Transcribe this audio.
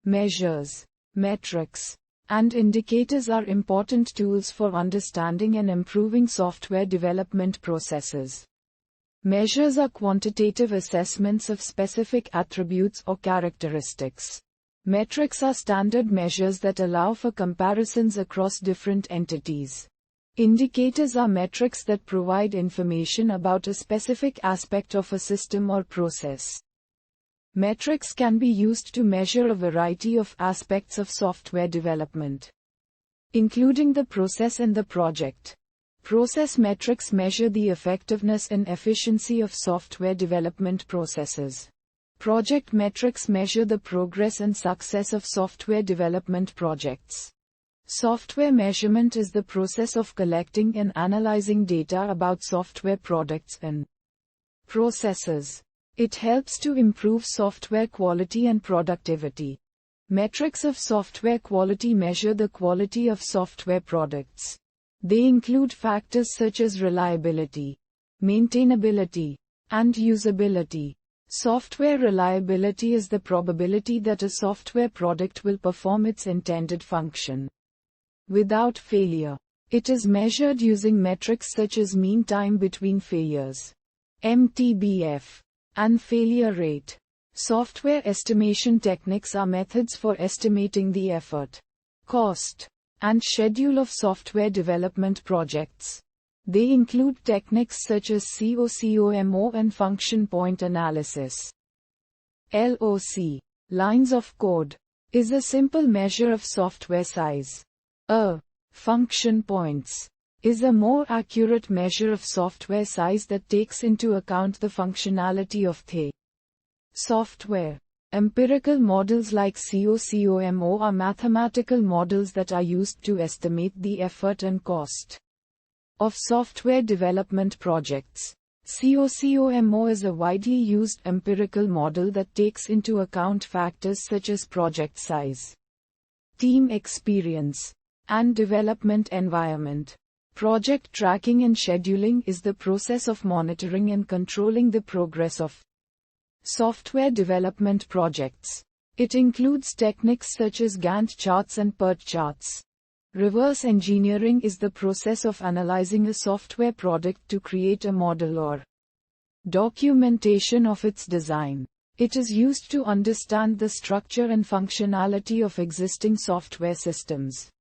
Measures, metrics, and indicators are important tools for understanding and improving software development processes. Measures are quantitative assessments of specific attributes or characteristics. Metrics are standard measures that allow for comparisons across different entities. Indicators are metrics that provide information about a specific aspect of a system or process. Metrics can be used to measure a variety of aspects of software development, including the process and the project. Process metrics measure the effectiveness and efficiency of software development processes. Project metrics measure the progress and success of software development projects. Software measurement is the process of collecting and analyzing data about software products and processes. It helps to improve software quality and productivity. Metrics of software quality measure the quality of software products. They include factors such as reliability, maintainability, and usability. Software reliability is the probability that a software product will perform its intended function without failure. It is measured using metrics such as mean time between failures, MTBF, and failure rate. Software estimation techniques are methods for estimating the effort, cost, and schedule of software development projects. They include techniques such as COCOMO and function point analysis. LOC, lines of code, is a simple measure of software size. Function points is a more accurate measure of software size that takes into account the functionality of the software. Empirical models like COCOMO are mathematical models that are used to estimate the effort and cost of software development projects. COCOMO is a widely used empirical model that takes into account factors such as project size, team experience, and development environment. Project tracking and scheduling is the process of monitoring and controlling the progress of software development projects. It includes techniques such as Gantt charts and PERT charts. Reverse engineering is the process of analyzing a software product to create a model or documentation of its design. It is used to understand the structure and functionality of existing software systems.